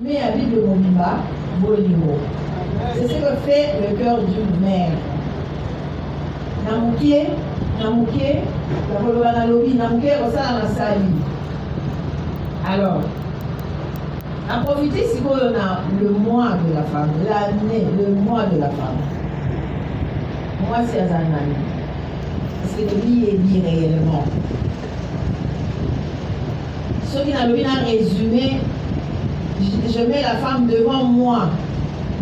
Mais à vie de Mobimba, Bolimo. C'est ce que fait le cœur d'une mère. Namouké, la Bologana Lobi, Namouké, Rosala Nassali. Alors, à profiter si on a le mois de la femme, l'année, le mois de la femme. Moi, c'est Azanani. Parce que le lit est dit réellement. Ce qui n'a pas résumé, je mets la femme devant moi.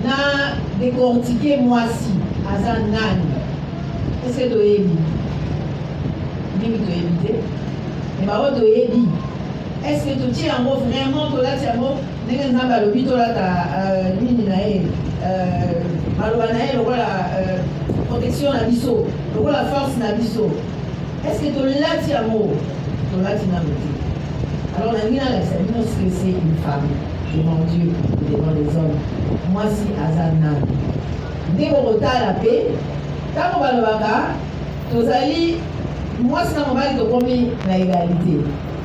N'a décortiqué moi-ci. Azanani. Est-ce que tu es ébi? Mimi, tu es évité. Et ma robe, tu es ébi. Est-ce que tu tiens un mot vraiment, tu l'as tiens un mot? N'est-ce pas le bito là, ta ligne naïe, malobanaïe, le roi la protection à bisso, le roi la force à bisso. Est-ce que tu l'as tiens un mot? Tu l'as tiens un mot. Alors, on a mis dans la série, ce que c'est une femme devant Dieu, devant les hommes. Moi, si Azana. Dès qu'on retard la paix, quand on va le baga, tu as dit, moi, c'est quand on va te promettre l'égalité.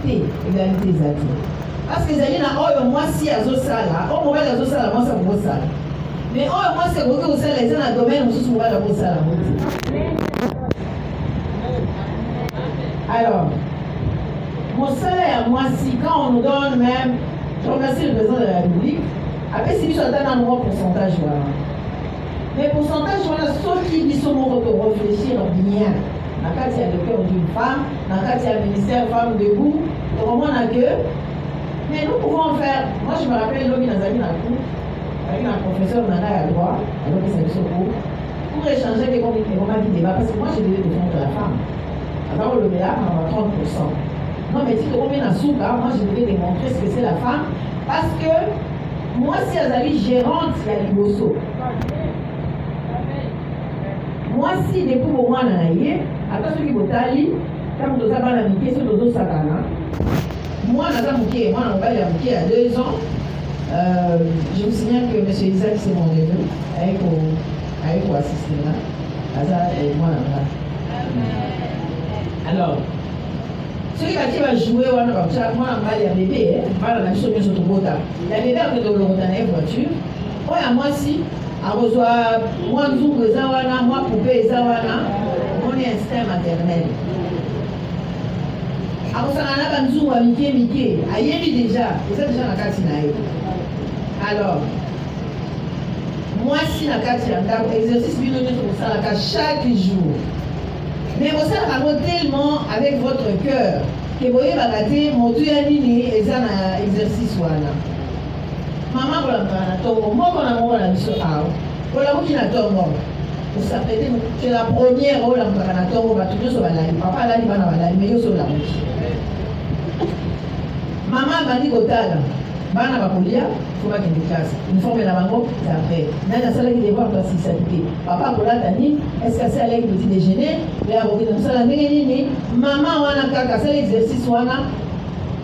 Égalité zati. Parce que Zali na oyo moi si azosala, o mo bala azosala moi ça mo sala. Mais oyo moi c'est que vous savez les dans domaine où vous bala mo sala. Alors, mon salaire à moi si quand on nous donne même, je remercie le président de la République, après si nous sommes dans un pourcentage voilà. Mais pourcentage voilà ceux qui disent au monde de réfléchir bien. Dans le cas, il y a le cœur d'une femme, dans le cas, il y a le ministère Femmes debout, comment on a que. Mais nous pouvons faire. Moi, je me rappelle, l'homme dans avec un professeur Nana à droit, alors que c'est le secours, pour échanger des débats, parce que moi, j'ai devais défendre la femme. Alors, le là, on a 30%. Non, mais si tu reviens à Souka, moi, je devais démontrer ce que c'est la femme, parce que moi, si elle avait gérante, il y a l'Iboso. Moi, si depuis au moins naïe, attends ceux qui vont aller, quand vous avez la miquée sur les autres satana, moi, dans Mouké, moi, on va aller à Mouké à 2 ans. Je vous signale que M. Isaac, c'est mon neveu, avec mon assistant là. Aza et moi là. Alors, celui qui va jouer, moi, on va aller à bébé, on va aller à la chose sur le bota. La bébé a fait de l'eau dans la voiture. Moi, à moi, si. Arrosoir, moi, Nzungu Zawana, moi, Poupée Zawana, on est instinct maternel. Arrosoir, Nzungu, Miké, aïe, déjà, et ça déjà dans la Katinaï. Alors, moi, si la Katina, exercice binomial pour ça, la chaque jour. Mais vous savez, tellement avec votre cœur, que vous voyez, mon Dieu a dit, et ça, un exercice, voilà. Maman, voilà, moi, on a la mission. Voilà, moi qui n'a pas c'est la première rôle en Canatomo, papa là, il va dans la mais il sur la route. Maman m'a dit Gotala, Bana Bakolia, il faut pas qu'il me casse. Une forme de la mango, c'est après. Nana Sala qui dévoile la cité. Papa Kola Tani, est-ce que c'est avec le petit déjeuner? Les avocats de Sala Nini, maman, on a cassé l'exercice,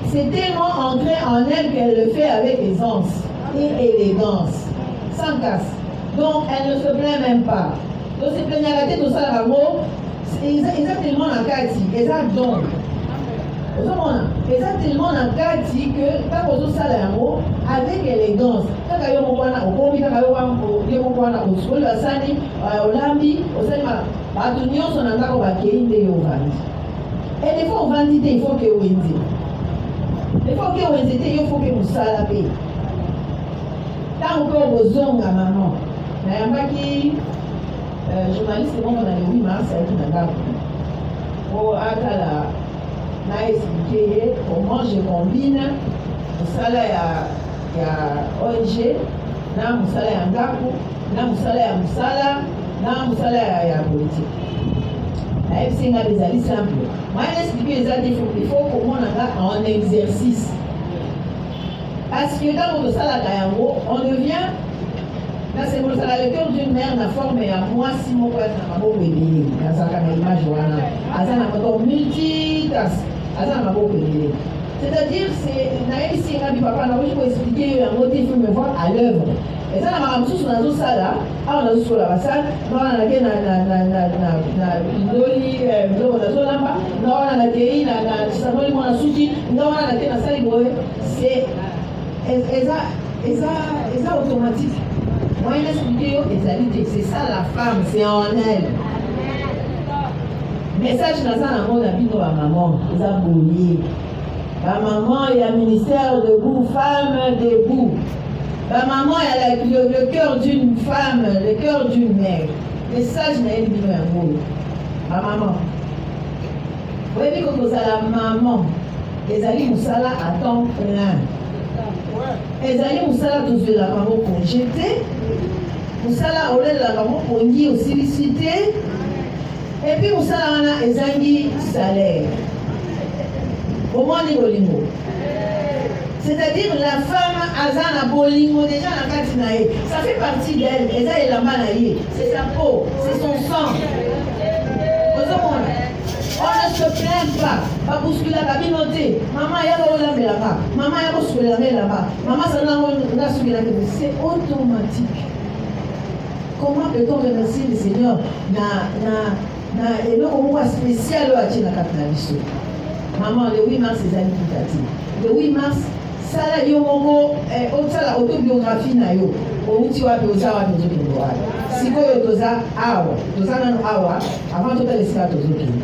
c'est tellement ancré en elle qu'elle le fait avec aisance et élégance, sans casse. Donc elle ne se plaint même pas. Donc c'est plein à la tête au Salamo, exactement la Kati, exactement. Exactement la Kati que quand on se Salamo, avec élégance, quand on a au Komi, quand on a au Soul, au Sani, au Lambi, au Salima, à tout le monde, on a encore baqué une des Yovandi. Et des fois, on vend il faut que vous ayez. Il faut que vous ayez, il faut que vous salapez. Tant que vous avez maman. Qui journaliste on a le 8 mars avec une dame pour expliquer comment je combine le salaire à ONG, le salaire à Ngaku, le salaire à Moussala, le salaire à politique. La FC a des alliés simples. Moi, je explique les alliés, il faut comment on a en exercice. Parce que dans le salaire à on devient. Là, c'est pour ça le cœur d'une mère n'a formé à moi si mon père n'a pas beaucoup aidé. Dans sa image, voilà. Azan n'a pas multitask. Azan n'a pas beaucoup aidé. C'est-à-dire, c'est naïf si on a dit papa, on a juste pour expliquer un motif, il me voir à l'œuvre. Et ça, on a un sous dans tout ça là. Ah, on a sous la salle. Non, on a gagné na loli, on a sous la main. Non, on a gagné na sanoli, on a souti. Non, on a gagné na salle. C'est ça. Et ça automatique. Moi, il a expliqué c'est ça la femme, c'est en elle. Message dans ça, on a vu ma maman, ils ont bouillé. Ma maman, il y a ministère debout, femme debout. Ma maman, elle a le cœur d'une femme, le cœur d'une mère. Message n'a pas vu ma maman. Vous voyez que vous avez la maman. Les alliés Moussala à temps plein. Les alliés Moussala tous de la maman pour jeter. Moussala au lait de la maman pour nier aussi liciter. Et puis Moussala on a les alliés salaire. Au moins les bolingo. C'est-à-dire la femme Azana Bolingo déjà la Katinae. Ça fait partie d'elle. Et ça est la manaïe. C'est sa peau, c'est son sang. On ne se plaint pas. Pas bousculer la cabine notée. Maman, il y a la là-bas. Maman, il y a bousculer la là-bas. Maman, ça n'a suivi la cabine. C'est automatique. Comment peut-on remercier le Seigneur et le moment spécial à Tchina Katnabiso? Maman, le 8 mars, c'est Zali Kitati. Le 8 mars, ça là, il y a une autobiographie. Outi wapi ozawa tozokende wapi sikoyo toza awa tozana awa avant tota lesika tozokende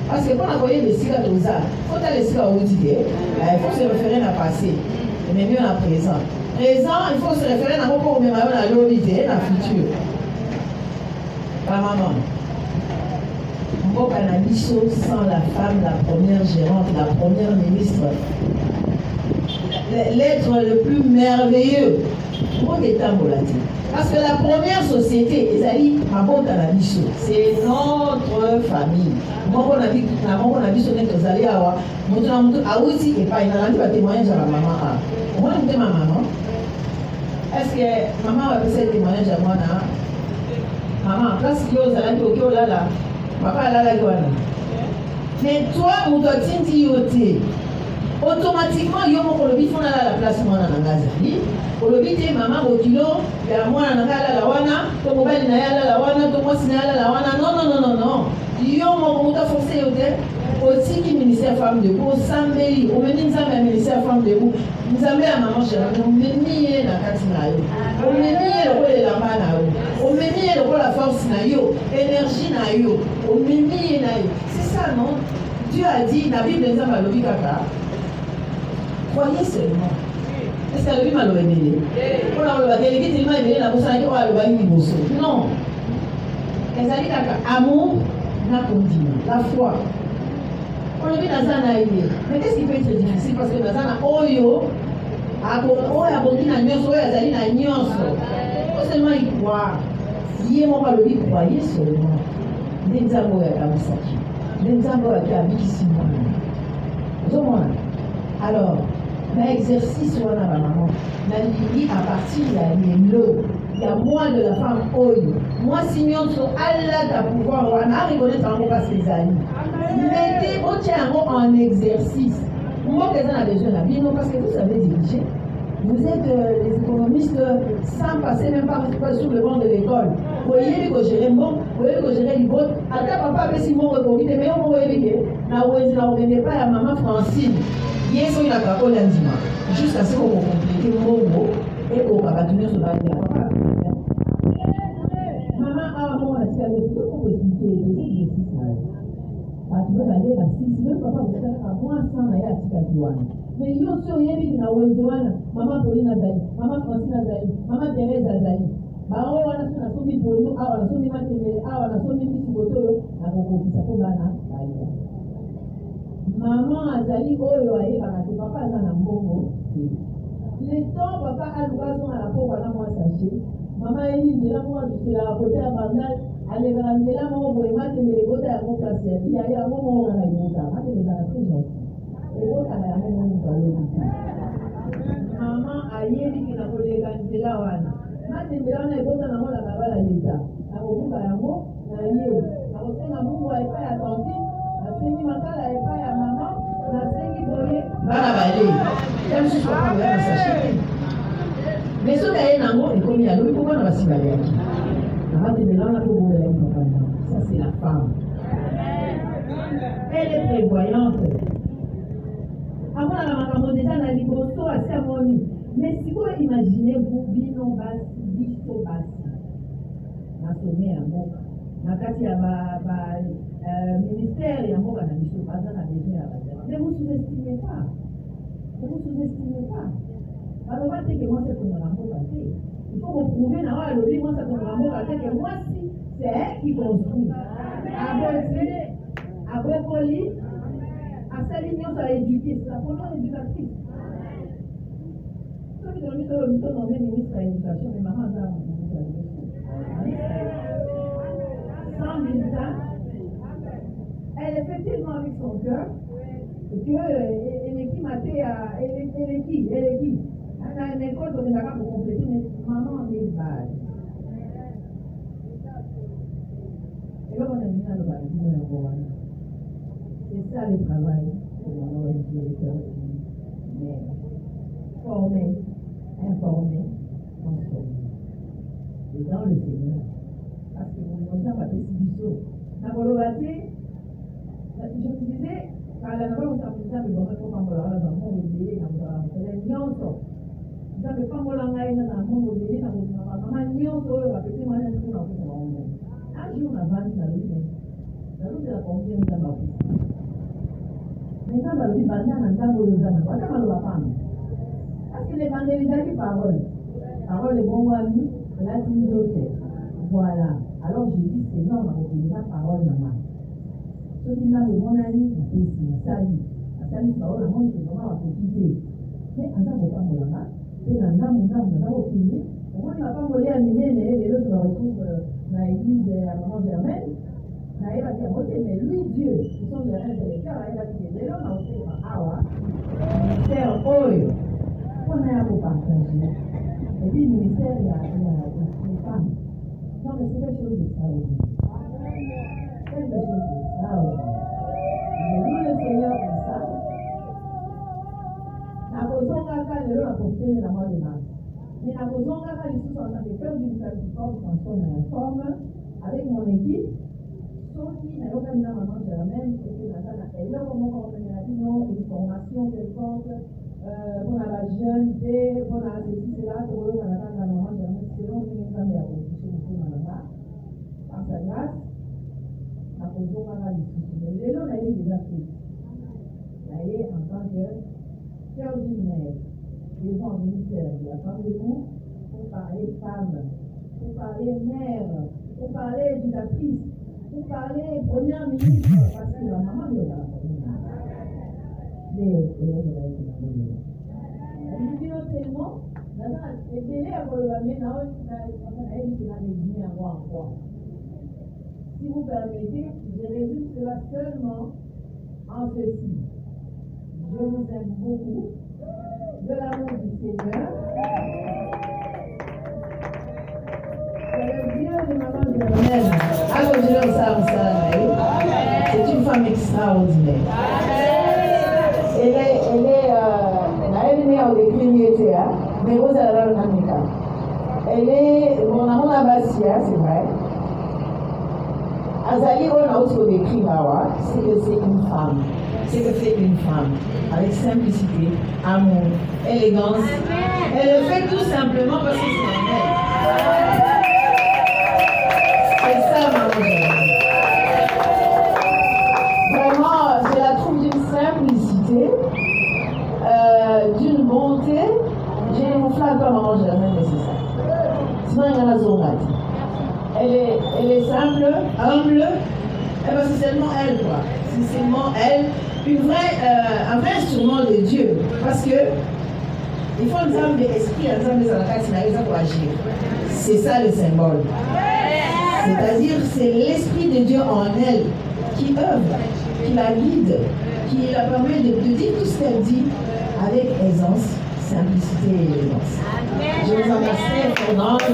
parce que mpona koyeba esika toza fota lesika outi te il faut se référer na passé mais mieux na présent il faut se référer na moko komema yo na lobi te na futur bamaman mboka na biso sans la femme la première gérante la première ministre l'être le plus merveilleux. Parce que la première société, c'est notre famille. Est-ce que maman va faire témoignage à moi? Maman, place que vous allez là, papa là, mais toi, on doit t'indiquer. Automatiquement, il y a la place moi dans la Gaza. Olobite maman bokilo ya mwana nangala la wana to mobali na yala la wana to mwasi na yala la wana non yo mo muta forcé yote aussi qui ministère femme de vous sambeli o meni nzambe ministère femme de vous nzambe ya maman chérie o meni na kati na yo o meni le ko la mana yo o meni le ko la force na yo énergie na yo o meni na yo c'est ça non Dieu a dit la Bible nzambe lobi kaka croyez seulement. Est-ce qu'elle a vu mal au MLA? On a le délégué tellement élevé la bourse à la non. Les alliés amour n'a continue. La foi. On a vu dans un aïe. Mais qu'est-ce qui peut être difficile? Parce que dans un oyo, à Bondi na nyonso, oyo azali na nyonso. Faut seulement y croire. Yé mon balobi croyez seulement. Nzambo ya kabisaki. Nzambo ya kabiki simona. Alors, l'exercice on a ma maman. À partir de l'eau, il y a moins de la femme oyo. Moi, signons sur Allah ta pouvoir, on a rigolé dans mon passe les amis. Mettez vos tiens en exercice. Moi, que ça a besoin de la parce que vous savez diriger. Vous êtes les économistes sans passer même pas sur le banc de l'école. Vous voyez que gérer bon, vous voyez que gérer les bottes. Attends, papa, mais si mon recours, mais on va y aller. Pas à maman Francine. Yes, il a pas l'indima. Jusqu'à ce qu'on complète mon mot et qu'on va tenir sur la vie. Maman, ah, bon, tu as des choses pour expliquer les exercices. Tu veux aller à 6, même papa, vous êtes à moins 100 à Tikatiwana. Mais il y a aussi un qui n'a pas maman Pauline Azali, maman Francine Azali, maman Thérèse Azali. Bah, on a soumis pour nous, on a soumis Matémé, on a soumis Pissi-Boto, on a compris ça pour Bana. Maman Azali, oyo aye bakate papa aza na mbongo. Le temps papa a l'occasion à la peau wana moi sachet. Maman eli nzela moi tu la côté à bandal, ale kana nzela mo boye mate me kota ya kota sia. Ya ya mo mo na yota, mate me na très et kota na ya mo mo ngalo. Maman ayeli kina kolega nzela wana. Mate me wana kota na mo la babala leta. Na kobuka yango na ye. Na kosenga Mungu aipa ya tonti. Nasengi makala epa ya mama, nasengi boye bana bale. Comme si je pas bien sachet. Mais ce qu'il y a nango ekomi ya lobi pourquoi na basibale yaki. Na mate melana ko boye ya papa. Ça c'est la femme. Elle est prévoyante. Avant la makambo déjà na liboso asi amoni. Mais si vous imaginez-vous, Bino Bassi, Bisto Bassi, na sommet à Moka, na kati ya ministère ya Moka na Bisto Bassi, na besoin à la. Ne vous sous-estimez pas. Ne vous sous-estimez pas. Alors, on va dire que moi, c'est pour la Moka. Il faut vous prouver, moi, c'est pour la Moka, que moi, si, c'est elle qui construit. À Bocoli, à Salignon, ça a éduqué, c'est la première éducatrice. Ceux qui ont mis le nommé ministre de l'Éducation, mais maman a sans militant, elle est fait tellement avec son cœur que elle est qui maté à elle est qui elle a une école de la pour compléter, mais maman en est base. Et là, on a mis dans le bâtiment. C'est ça le travail pour l'ONG, mais former, informer, transformer. Et dans le Seigneur, parce que mon Dieu va te subir. Je me disais, quand la nouvelle vous avez dit, mais bon, il faut qu'on va dans le monde oublié, dans le nyonso. Vous avez pas mal en aïe dans le monde oublié, dans le maman nyonso, on va péter mal un truc dans le monde. Un jour, on a vendu dans le monde. Dans le monde, la confiance dans la vie. Mais quand on dit banane, on a dans le femme. Parce que l'évangélisation parole. Parole est bon ami, là tu nous autres. Voilà. Alors je dis, Seigneur, on a retenu la parole, maman. Ce qui m'a dit, mon ami, c'est salut. Salut, c'est parole, on est vraiment à profiter. Mais en tant que femme, on a fait un homme, on a opinié. Au moins, il va pas voler à miner, les autres se retrouvent dans l'église à Maman Germaine. Il va dire, mais lui, Dieu, ce sont les rêves de l'écart, il va dire, les hommes ont fait un ministère, oyo, on a un partager. Et puis, le ministère, il y a une femme. Non, mais c'est quelque chose de ça aussi. Quelque chose de ça aussi. Je loue le Seigneur pour ça. La raison qu'elle a le apporté de la mort de Marc. Mais la raison qu'elle a les sous en tant que cœur d'une plateforme transforme en forme avec mon équipe. Qui n'a pas mis la maman Germaine, elle a comment une formation quelconque pour la jeune, pour la ceci, cela, pour la maman Germaine, selon une femme à position par sa grâce, la position à la discussion. Les gens ont déjà fait. Elle est en tant que cœur d'une mère, devant le ministère de la femme de vous, pour parler femme, pour parler mère, pour parler éducatrice. Pour parler première ministre, parce que la maman de la elle me dit tellement, et Bélé a voulu l'amener dans si vous permettez, je résume cela seulement en ceci. Je vous aime beaucoup, de l'amour du Seigneur. Le Dieu de maman Germaine, c'est une femme extraordinaire. Elle est née au décret, mais vous allez elle est mon amour à Bassia, c'est vrai. Azali, on a aussi décrit c'est que c'est une femme. C'est que c'est une femme, avec simplicité, amour, élégance. Elle le fait tout simplement parce que c'est elle. C'est ça, maman. Vraiment, je la trouve d'une simplicité, d'une bonté. Je ne vous flatte pas, maman Germaine, mais c'est ça. Sinon, il y en a Zongati. Elle est simple, humble, et ben c'est seulement elle, quoi. C'est seulement elle, un vrai instrument de Dieu. Parce que il faut un âme d'esprit, un âme de Zalakati pour agir. C'est ça le symbole. C'est-à-dire, c'est l'Esprit de Dieu en elle qui œuvre, qui la guide, qui la permet de dire tout ce qu'elle dit avec aisance, simplicité et élégance. Je vous remercie pour notre...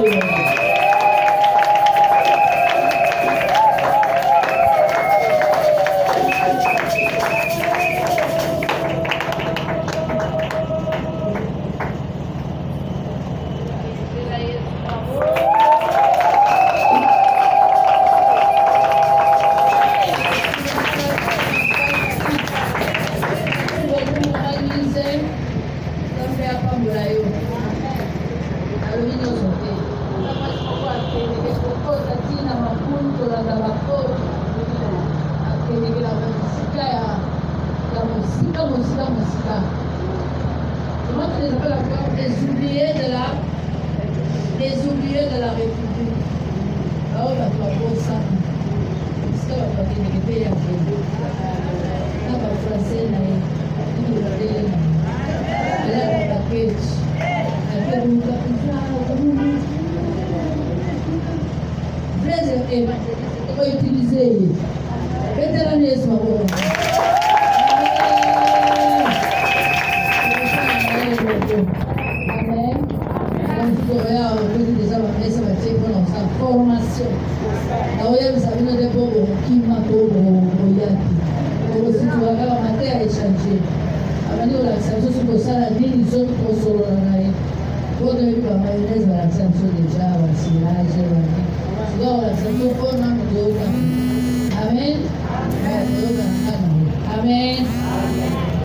Vamos ver a Pamulaio. Comment tu les appelles encore? Les oubliés de la République. Ah ouais, bah, tu vas voir ça. C'est ça, bah, tu vas te payer un peu. Là, bah, français, là, tu vas te payer. Là, bah, package. Elle fait une capitale. Blaise, on va utiliser. Vétéranisme, bon. Amen. Donc, tu aurais à ouvrir déjà ma messe, ma tête pour lancer formation. Alors, il y a des amis de Bobo qui m'a dit, si tu vas faire ma terre échanger. Avant de l'accent sur le salaire, ils sont trop solo là. Pour devenir la mayonnaise, l'accent déjà, le silage, tu dois l'accent pour un an ou deux. Amen.